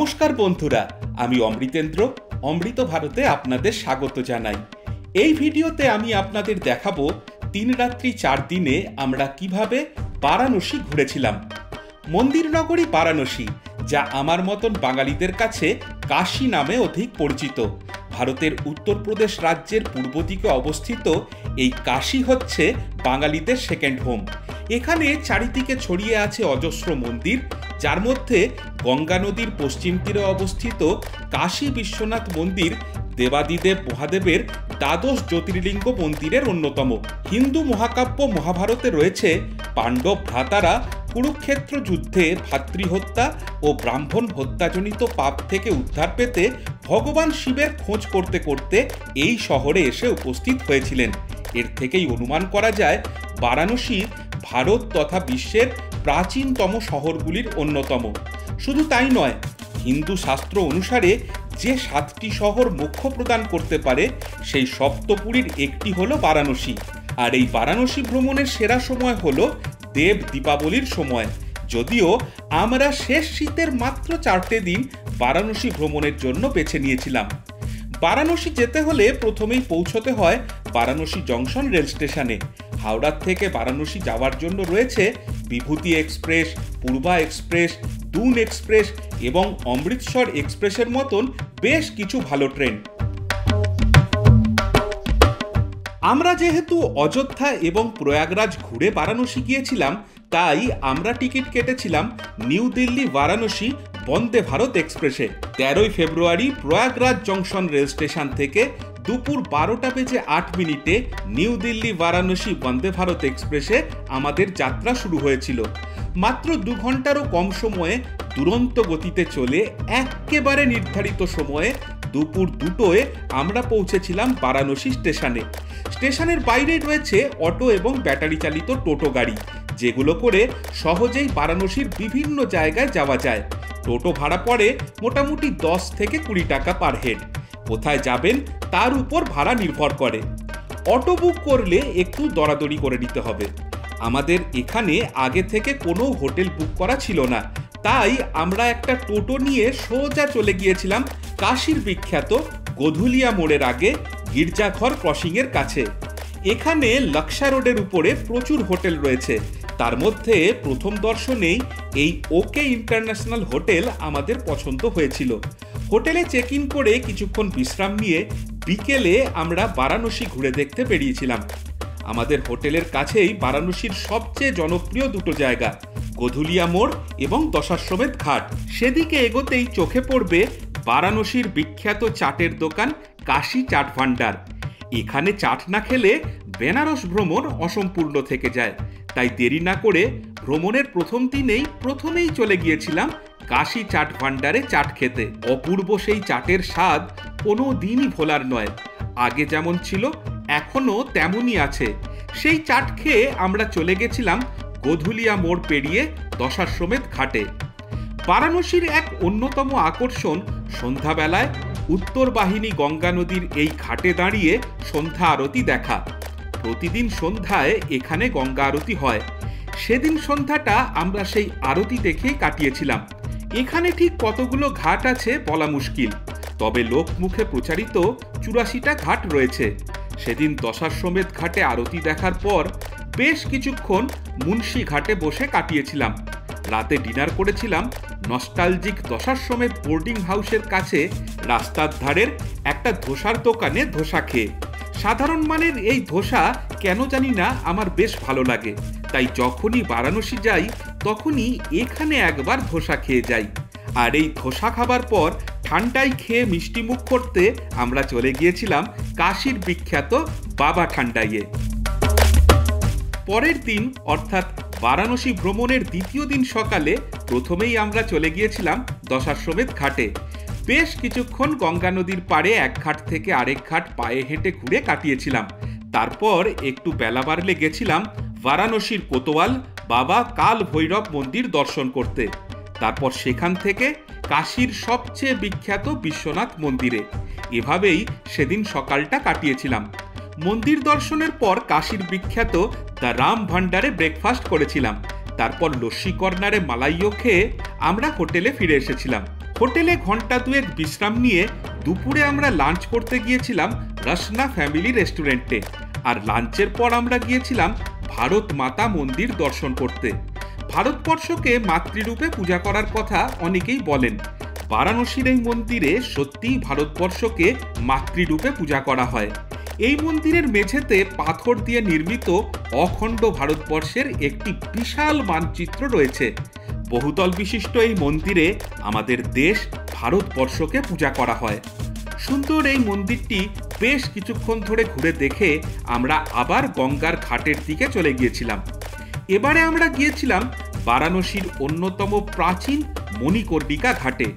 নমস্কার বন্ধুরা, আমি অমৃতেন্দ্র। অমৃত ভারতে আপনাদের স্বাগত জানাই। এই ভিডিওতে আমি আপনাদের দেখাবো 3 রাত্রি 4 দিনে আমরা কিভাবে বারাণসী ঘুরেছিলাম। মন্দির নগরী বারাণসী, যা আমার মতন বাঙালিদের কাছে কাশী নামে অধিক পরিচিত। ভারতের উত্তরপ্রদেশ রাজ্যের পূর্ব দিকে অবস্থিত এই কাশী হচ্ছে বাঙালিদের সেকেন্ড হোম। এখানে চারিদিকে ছড়িয়ে আছে অজস্র মন্দির, যার মধ্যে গঙ্গা নদীর পশ্চিম তীরে অবস্থিত কাশী বিশ্বনাথ মন্দির দেবাদিদেব মহাদেবের দ্বাদশ জ্যোতির্লিঙ্গ মন্দিরের অন্যতম। হিন্দু মহাকাব্য মহাভারতে রয়েছে পাণ্ডব ভ্রাতারা কুরুক্ষেত্র যুদ্ধে ভাতৃহত্যা ও ব্রাহ্মণ হত্যাজনিত পাপ থেকে উদ্ধার পেতে ভগবান শিবের খোঁজ করতে করতে এই শহরে এসে উপস্থিত হয়েছিলেন। এর থেকেই অনুমান করা যায় বারাণসী ভারত তথা বিশ্বের প্রাচীনতম শহরগুলির অন্যতম। শুধু তাই নয়, হিন্দু শাস্ত্র অনুসারে যে 7টি শহর মোক্ষ প্রদান করতে পারে সেই সপ্তপুরীর একটি হলো বারাণসী। আর এই বারাণসী ভ্রমণের সেরা সময় হলো দেব দীপাবলির সময়। যদিও আমরা শেষ শীতের মাত্র 4টে দিন বারাণসী ভ্রমণের জন্য বেছে নিয়েছিলাম। বারাণসী যেতে হলে প্রথমেই পৌঁছতে হয় বারাণসী জংশন রেল স্টেশনে। হাওড়া থেকে বারাণসী যাওয়ার জন্য রয়েছে বিভূতি এক্সপ্রেস, পূর্বা এক্সপ্রেস, দুন এক্সপ্রেস এবং অমৃতসর এক্সপ্রেসের মতন বেশ কিছু ভালো ট্রেন। আমরা যেহেতু অযোধ্যা এবং প্রয়াগরাজ ঘুরে বারাণসী গিয়েছিলাম, তাই আমরা টিকিট কেটেছিলাম নিউ দিল্লি বারাণসী বন্দে ভারত এক্সপ্রেসে। 13ই ফেব্রুয়ারি প্রয়াগরাজ জংশন রেল স্টেশন থেকে দুপুর 12টা বেজে 8 মিনিটে নিউ দিল্লি বারাণসী বন্দে ভারত এক্সপ্রেসে আমাদের যাত্রা শুরু হয়েছিল। মাত্র 2 ঘন্টারও কম সময়ে দুরন্ত গতিতে চলে একেবারে নির্ধারিত সময়ে দুপুর 2টোয় আমরা পৌঁছেছিলাম বারাণসী স্টেশনে। স্টেশনের বাইরেই রয়েছে অটো এবং ব্যাটারি চালিত টোটো গাড়ি, যেগুলো করে সহজেই বারাণসীর বিভিন্ন জায়গায় যাওয়া যায়। টোটো ভাড়া পড়ে মোটামুটি 10 থেকে 20 টাকা পার হেড। কোথায় যাবেন তার উপর ভাড়া নির্ভর করে। অটো বুক করলে একটু দরাদরি করে নিতে হবে। আমাদের এখানে আগে থেকে কোনো হোটেল বুক করা ছিল না, তাই আমরা একটা টোটো নিয়ে সোজা চলে গিয়েছিলাম কাশীর বিখ্যাত গোধুলিয়া মোড়ের আগে গির্জাঘর ক্রসিংয়ের কাছে। এখানে লাক্সা রোডের উপরে প্রচুর হোটেল রয়েছে। তার মধ্যে প্রথম দর্শনেই এই ওকে ইন্টারন্যাশনাল হোটেল আমাদের পছন্দ হয়েছিল। হোটেলে চেক ইন করে কিছুক্ষণ বিশ্রাম নিয়ে বিকেলে আমরা বারাণসী ঘুরে দেখতে বেরিয়েছিলাম। আমাদের হোটেলের কাছেই বারাণসীর সবচেয়ে জনপ্রিয় দুটো জায়গা, গোধুলিয়া মোড় এবং দশাশ্বমেধ ঘাট। সেদিকে এগোতেই চোখে পড়বে বারাণসীর বিখ্যাত চাটের দোকান কাশী চাট ভান্ডার। এখানে চাট না খেলে বেনারস ভ্রমণ অসম্পূর্ণ থেকে যায়। তাই দেরি না করে ভ্রমণের প্রথমেই চলে গিয়েছিলাম কাশী চাট ভান্ডারে চাট খেতে। অপূর্ব সেই চাটের স্বাদ কোনো দিনই ভোলার নয়। আগে যেমন ছিল এখনো তেমনই আছে। সেই চাট খেয়ে আমরা চলে গেছিলাম গোধুলিয়া মোড় পেরিয়ে দশাশ্বমেধ ঘাটে। বারাণসীর এক অন্যতম আকর্ষণ সন্ধ্যাবেলায় উত্তর বাহিনী গঙ্গা নদীর এই ঘাটে দাঁড়িয়ে সন্ধ্যা আরতি দেখা। প্রতিদিন সন্ধ্যায় এখানে গঙ্গা আরতি হয়। সেদিন সন্ধ্যাটা আমরা সেই আরতি দেখেই কাটিয়েছিলাম। এখানে ঠিক কতগুলো ঘাট আছে বলা মুশকিল, তবে লোক মুখে প্রচারিত 84টা ঘাট রয়েছে। সেদিন দশাশ্বমেধ ঘাটে আরতি দেখার পর বেশ কিছুক্ষণ মুন্সি ঘাটে বসে কাটিয়েছিলাম। রাতে ডিনার করেছিলাম নস্টালজিক দশাশ্বমেধ বোর্ডিং হাউসের কাছে রাস্তার ধারের একটা ধোসার দোকানে ধোসা খেয়ে। সাধারণ মানের এই ধোসা কেন জানি না আমার বেশ ভালো লাগে, তাই যখনই বারাণসী যাই তখনই এখানে একবার ধোসা খেয়ে যাই। আর এই ধোসা খাবার পর ঠান্ডায় খেয়ে মিষ্টি মুখ করতে আমরা চলে গিয়েছিলাম কাশীর বিখ্যাত বাবা ঠান্ডাইয়ে। পরের দিন অর্থাৎ বারাণসী ভ্রমণের দ্বিতীয় দিন সকালে প্রথমেই আমরা চলে গিয়েছিলাম দশাশ্বমেধ ঘাটে। বেশ কিছুক্ষণ গঙ্গা নদীর পাড়ে এক ঘাট থেকে আরেক ঘাট পায়ে হেঁটে ঘুরে কাটিয়েছিলাম। তারপর একটু বেলা বাড়লে গেছিলাম বারাণসীর কোতোয়াল বাবা কাল ভৈরব মন্দির দর্শন করতে। তারপর সেখান থেকে কাশীর সবচেয়ে বিখ্যাত বিশ্বনাথ মন্দিরে। এভাবেই সেদিন সকালটা কাটিয়েছিলাম। মন্দির দর্শনের পর কাশীর বিখ্যাত দ্য রাম ভান্ডারে ব্রেকফাস্ট করেছিলাম। তারপর লস্যি কর্নারে মালাইও খেয়ে আমরা হোটেলে ফিরে এসেছিলাম। হোটেলে ঘন্টা দুয়েক বিশ্রাম নিয়ে দুপুরে আমরা লাঞ্চ করতে গিয়েছিলাম রসনা ফ্যামিলি রেস্টুরেন্টে। আর লাঞ্চের পর আমরা গিয়েছিলাম ভারত মাতা মন্দির দর্শন করতে। ভারতবর্ষকে মাতৃরূপে পূজা করার কথা অনেকেই বলেন। বারাণসীর এই মন্দিরে সত্যিই ভারতবর্ষকে মাতৃরূপে পূজা করা হয়। এই মন্দিরের মেঝেতে পাথর দিয়ে নির্মিত অখণ্ড ভারতবর্ষের একটি বিশাল মানচিত্র রয়েছে। বহুতল বিশিষ্ট এই মন্দিরে আমাদের দেশ ভারতবর্ষকে পূজা করা হয়। সুন্দর এই মন্দিরটি বেশ কিছুক্ষণ ধরে ঘুরে দেখে আমরা আবার গঙ্গার ঘাটের দিকে চলে গিয়েছিলাম। এবারে আমরা গিয়েছিলাম বারাণসীর অন্যতম প্রাচীন মণিকর্ণিকা ঘাটে।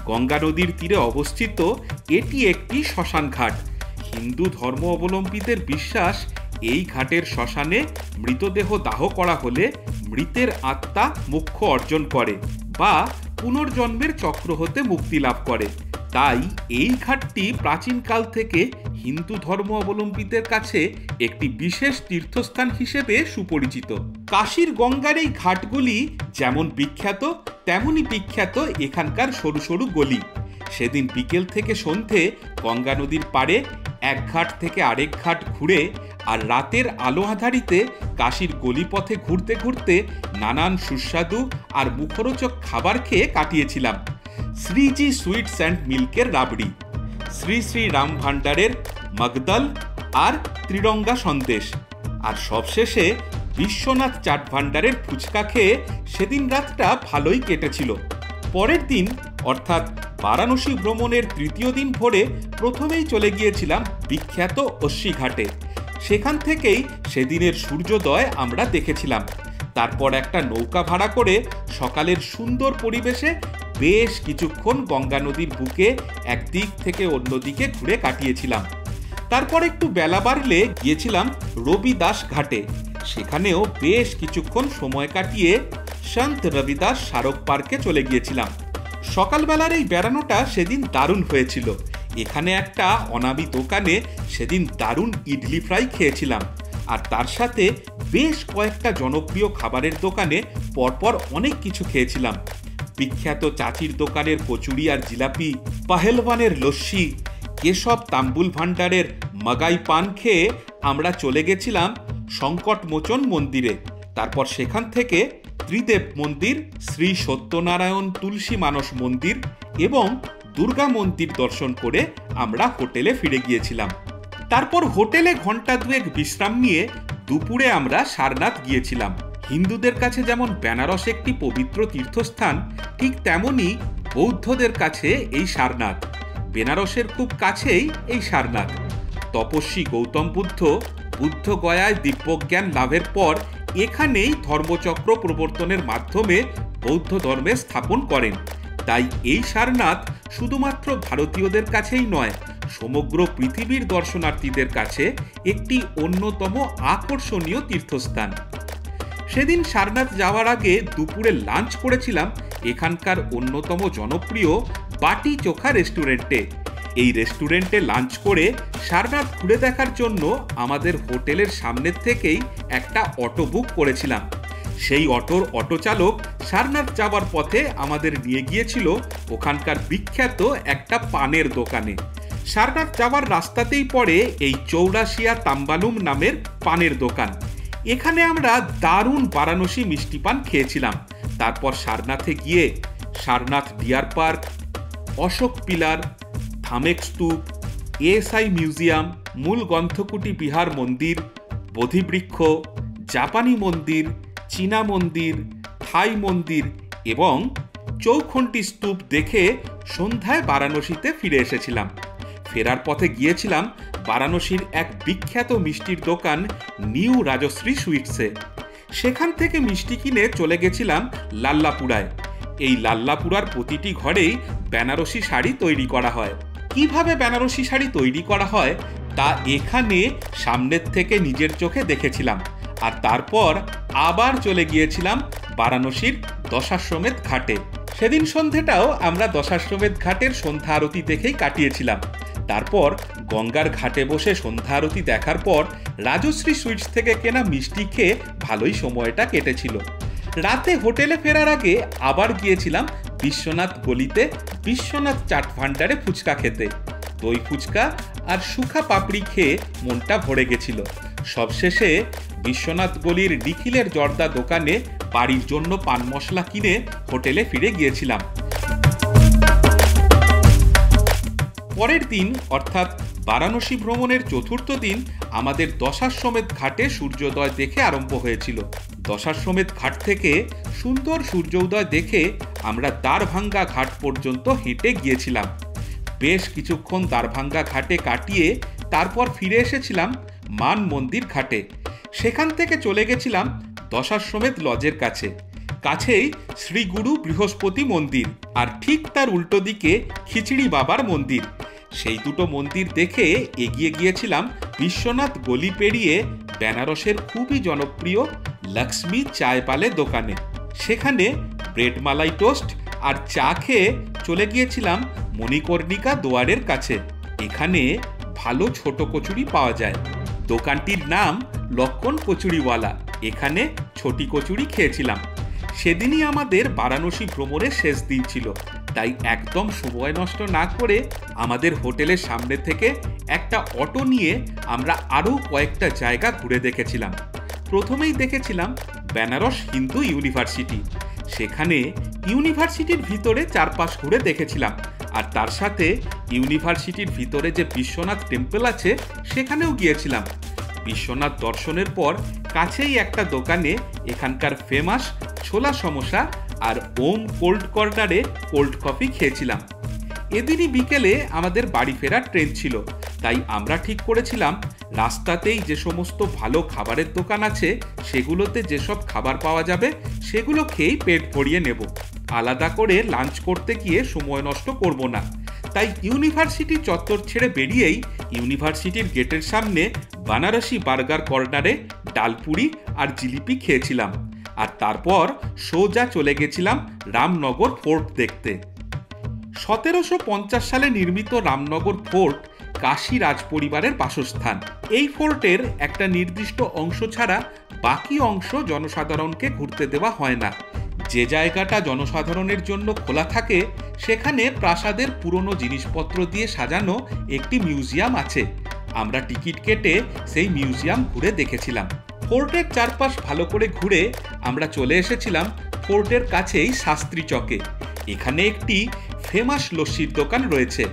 গঙ্গা নদীর তীরে অবস্থিত এটি একটি শ্মশান ঘাট। হিন্দু ধর্ম অবলম্বীদের বিশ্বাস, এই ঘাটের শ্মশানে মৃতদেহ দাহ করা হলে মৃতের আত্মা মোক্ষ অর্জন করে বা পুনর্জন্মের চক্র হতে মুক্তি লাভ করে। তাই এই ঘাটটি প্রাচীনকাল থেকে হিন্দু ধর্ম অবলম্বীদের কাছে একটি বিশেষ তীর্থস্থান হিসেবে সুপরিচিত। কাশীর গঙ্গার এই ঘাটগুলি যেমন বিখ্যাত, তেমনই বিখ্যাত এখানকার সরু সরু গলি। সেদিন বিকেল থেকে সন্ধে গঙ্গা নদীর পাড়ে এক ঘাট থেকে আরেক ঘাট ঘুরে আর রাতের আলো আঁধারিতে কাশীর গলিপথে ঘুরতে ঘুরতে নানান সুস্বাদু আর মুখরোচক খাবার খেয়ে কাটিয়েছিলাম। শ্রীজি সুইটস অ্যান্ড মিল্কের রাবড়ি, শ্রী শ্রী রাম ভান্ডারের মগদল আর ত্রিরঙ্গা সন্দেশ, আর সবশেষে বিশ্বনাথ চাট ভান্ডারের ফুচকা খেয়ে সেদিন রাতটা ভালোই কেটেছিল। পরের দিন অর্থাৎ বারাণসী ভ্রমণের তৃতীয় দিন ভোরে প্রথমেই চলে গিয়েছিলাম বিখ্যাত অশ্বী ঘাটে। সেখান থেকেই সেদিনের সূর্যোদয় আমরা দেখেছিলাম। তারপর একটা নৌকা ভাড়া করে সকালের সুন্দর পরিবেশে বেশ কিছুক্ষণ গঙ্গা নদীর বুকে একদিক থেকে অন্যদিকে ঘুরে কাটিয়েছিলাম। তারপর একটু বেলা বাড়লে গিয়েছিলাম রবিদাস ঘাটে। সেখানেও বেশ কিছুক্ষণ সময় কাটিয়ে সন্ত রবিদাস স্মারক পার্কে চলে গিয়েছিলাম। সকালবেলার এই বেড়ানোটা সেদিন দারুণ হয়েছিল। এখানে একটা অনামি দোকানে সেদিন দারুণ ইডলি ফ্রাই খেয়েছিলাম, আর তার সাথে বেশ কয়েকটা জনপ্রিয় খাবারের দোকানে পরপর অনেক কিছু খেয়েছিলাম। বিখ্যাত চাচির দোকানের কচুরি আর জিলাপি, পাহেলওয়ানের লস্যি, কেশব তাম্বুল ভান্ডারের মাগাই পান খেয়ে আমরা চলে গেছিলাম সংকটমোচন মন্দিরে। তারপর সেখান থেকে ত্রিদেব মন্দির, শ্রী সত্যনারায়ণ তুলসী মানস মন্দির এবং দুর্গা মন্দির দর্শন করে আমরা হোটেলে ফিরে গিয়েছিলাম। তারপর হোটেলে ঘন্টা দুয়েক বিশ্রাম নিয়ে দুপুরে আমরা সারনাথ গিয়েছিলাম। হিন্দুদের কাছে যেমন বেনারস একটি পবিত্র তীর্থস্থান, ঠিক তেমনি বৌদ্ধদের কাছে এই সারনাথ। বেনারসের খুব কাছেই এই সারনাথ। তপস্বী গৌতম বুদ্ধ বুদ্ধগয়ায় দিব্যজ্ঞান লাভের পর এখানেই ধর্মচক্র প্রবর্তনের মাধ্যমে বৌদ্ধ ধর্মে স্থাপন করেন। তাই এই সারনাথ শুধুমাত্র ভারতীয়দের কাছেই নয়, সমগ্র পৃথিবীর দর্শনার্থীদের কাছে একটি অন্যতম আকর্ষণীয় তীর্থস্থান। সেদিন সারনাথ যাওয়ার আগে দুপুরে লাঞ্চ করেছিলাম এখানকার অন্যতম জনপ্রিয় বাটি চোখা রেস্টুরেন্টে। এই রেস্টুরেন্টে লাঞ্চ করে সারনাথ ঘুরে দেখার জন্য আমাদের হোটেলের সামনের থেকেই একটা অটো বুক করেছিলাম। সেই অটোর অটো চালক সারনাথ যাওয়ার পথে আমাদের নিয়ে গিয়েছিল ওখানকার বিখ্যাত একটা পানের দোকানে। সারনাথ যাওয়ার রাস্তাতেই পড়ে এই চৌরাশিয়া তাম্বালুম নামের পানের দোকান। এখানে আমরা দারুণ বারাণসী মিষ্টি পান খেয়েছিলাম। তারপর সারনাথে গিয়ে Sarnath deer park, Ashok pillar, Dhamek stupa, ASI museum, মূল গ্রন্থকুটি বিহার মন্দির, বোধিবৃক্ষ, জাপানি মন্দির, চীনা মন্দির, থাই মন্দির এবং চৌখন্টি স্তূপ দেখে সন্ধ্যায় বারাণসীতে ফিরে এসেছিলাম। ফেরার পথে গিয়েছিলাম বারাণসীর এক বিখ্যাত মিষ্টির দোকান নিউ রাজশ্রী সুইটসে। সেখান থেকে মিষ্টি কিনে চলে গেছিলাম লাল্লাপুরায়। এই লাল্লাপুরার প্রতিটি ঘরেই বেনারসি শাড়ি তৈরি করা হয়। কিভাবে বেনারসি শাড়ি তৈরি করা হয় তা এখানে সামনের থেকে নিজের চোখে দেখেছিলাম। আর তারপর আবার চলে গিয়েছিলাম বারাণসীর দশাশ্বমেধ ঘাটে। সেদিন সন্ধেটাও আমরা দশাশ্বমেধ ঘাটের সন্ধ্যা আরতি দেখেই কাটিয়েছিলাম। তারপর গঙ্গার ঘাটে বসে সন্ধ্যা আরতি দেখার পর রাজশ্রী সুইটস থেকে কেনা মিষ্টি খেয়ে ভালোই সময়টা কেটেছিল। রাতে হোটেলে ফেরার আগে আবার গিয়েছিলাম বিশ্বনাথ গলিতে বিশ্বনাথ চাট ভান্ডারে ফুচকা খেতে। দই ফুচকা আর শুকা পাপড়ি খেয়ে মনটা ভরে গেছিল। সবশেষে বিশ্বনাথ গলির নিখিলের জর্দা দোকানে বাড়ির জন্য পান মশলা কিনে হোটেলে ফিরে গিয়েছিলাম। পরের দিন অর্থাৎ বারাণসী ভ্রমণের চতুর্থ দিন আমাদের দশাশ্বমেধ ঘাটে সূর্যোদয় দেখে আরম্ভ হয়েছিল। দশাশ্বমেধ ঘাট থেকে সুন্দর সূর্যোদয় দেখে আমরা দ্বারভাঙ্গা ঘাট পর্যন্ত হেঁটে গিয়েছিলাম। বেশ কিছুক্ষণ দ্বারভাঙ্গা ঘাটে কাটিয়ে তারপর ফিরে এসেছিলাম মান মন্দির ঘাটে। সেখান থেকে চলে গেছিলাম দশাশ্বমেধ লজের কাছেই শ্রী গুরু বৃহস্পতি মন্দির, আর ঠিক তার উল্টো দিকে খিচড়ি বাবার মন্দির। সেই দুটো মন্দির দেখে এগিয়ে গিয়েছিলাম বিশ্বনাথ গলি পেরিয়ে বেনারসের খুবই জনপ্রিয় লক্ষ্মী চায়পালের দোকানে। সেখানে ব্রেড মালাই টোস্ট আর চা খেয়ে চলে গিয়েছিলাম মণিকর্ণিকা দুয়ারের কাছে। এখানে ভালো ছোট কচুরি পাওয়া যায়। দোকানটির নাম লক্ষণ কচুরিওয়ালা। এখানে ছোটি কচুরি খেয়েছিলাম। সেদিনই আমাদের বারাণসী ভ্রমণের শেষ দিন ছিল, তাই একদম সময় নষ্ট না করে আমাদের হোটেলের সামনে থেকে একটা অটো নিয়ে আমরা আরও কয়েকটা জায়গা ঘুরে দেখেছিলাম। প্রথমেই দেখেছিলাম বেনারস হিন্দু ইউনিভার্সিটি। সেখানে ইউনিভার্সিটির ভিতরে চারপাশ ঘুরে দেখেছিলাম, আর তার সাথে ইউনিভার্সিটির ভিতরে যে বিশ্বনাথ টেম্পল আছে সেখানেও গিয়েছিলাম। বিশ্বনাথ দর্শনের পর কাছেই একটা দোকানে এখানকার ফেমাস ছোলা সমোসা আর ওম কোল্ড কর্নারে কোল্ড কফি খেয়েছিলাম। এদিনই বিকেলে আমাদের বাড়ি ফেরার ট্রেন ছিল, তাই আমরা ঠিক করেছিলাম রাস্তাতেই যে সমস্ত ভালো খাবারের দোকান আছে সেগুলোতে যেসব খাবার পাওয়া যাবে সেগুলো খেয়েই পেট ভরিয়ে নেব। আলাদা করে লাঞ্চ করতে গিয়ে সময় নষ্ট করব না। তাই ইউনিভার্সিটি চত্বর ছেড়ে বেরিয়েই ইউনিভার্সিটির গেটের সামনে বানারসি বার্গার কর্নারে ডালপুরি আর জিলিপি খেয়েছিলাম, আর তারপর সোজা চলে গেছিলাম রামনগর ফোর্ট দেখতে। 1750 সালে নির্মিত রামনগর ফোর্ট কাশী রাজ পরিবারের বাসস্থান। এই ফোর্টের একটা নির্দিষ্ট অংশ ছাড়া বাকি অংশ জনসাধারণকে ঘুরতে দেওয়া হয় না। যে জায়গাটা জনসাধারণের জন্য খোলা থাকে সেখানে প্রাসাদের পুরনো জিনিসপত্র দিয়ে সাজানো একটি মিউজিয়াম আছে। আমরা টিকিট কেটে সেই মিউজিয়াম ঘুরে দেখেছিলাম। ফোর্টের চারপাশ ভালো করে ঘুরে আমরা চলে এসেছিলাম ফোর্টের কাছেই শাস্ত্রী চকে। এখানে একটি ফেমাস লস্যির দোকান রয়েছে,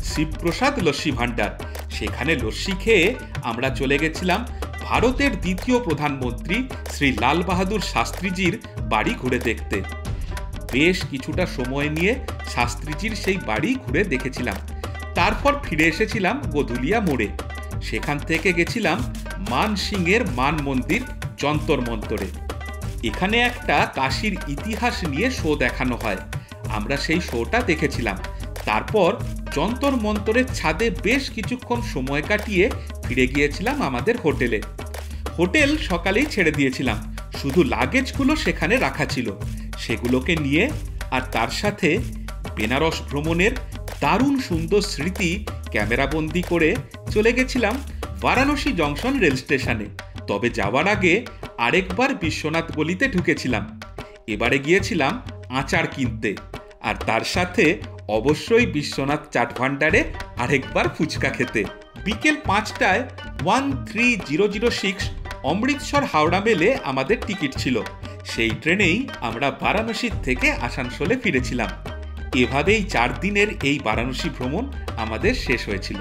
শিবপ্রসাদ লস্যি ভান্ডার। সেখানে লস্যি খেয়ে আমরা চলে গেছিলাম ভারতের দ্বিতীয় প্রধানমন্ত্রী শ্রী লাল বাহাদুর শাস্ত্রীজির বাড়ি ঘুরে দেখতে। বেশ কিছুটা সময় নিয়ে শাস্ত্রীজির সেই বাড়ি ঘুরে দেখেছিলাম। তারপর ফিরে এসেছিলাম গদুলিয়া মোড়ে। সেখান থেকে গেছিলাম মান সিংয়ের মান মন্দির যন্তর মন্তরে। এখানে একটা কাশীর ইতিহাস নিয়ে শো দেখানো হয়, আমরা সেই শোটা দেখেছিলাম। তারপর যন্তর মন্তরের ছাদে বেশ কিছুক্ষণ সময় কাটিয়ে ফিরে গিয়েছিলাম আমাদের হোটেলে। হোটেল সকালেই ছেড়ে দিয়েছিলাম, শুধু লাগেজগুলো সেখানে রাখা ছিল। সেগুলোকে নিয়ে আর তার সাথে বেনারস ভ্রমণের দারুণ সুন্দর স্মৃতি ক্যামেরাবন্দি করে চলে গেছিলাম বারাণসী জংশন রেল স্টেশনে। তবে যাওয়ার আগে আরেকবার বিশ্বনাথ গলিতে ঢুকেছিলাম। এবারে গিয়েছিলাম আচার কিনতে, আর তার সাথে অবশ্যই বিশ্বনাথ চাট ভান্ডারে আরেকবার ফুচকা খেতে। বিকেল 5টায় 13006 অমৃতসর হাওড়া মেলে আমাদের টিকিট ছিল। সেই ট্রেনেই আমরা বারাণসী থেকে আসানসোলে ফিরেছিলাম। এভাবেই 4 দিনের এই বারাণসী ভ্রমণ আমাদের শেষ হয়েছিল।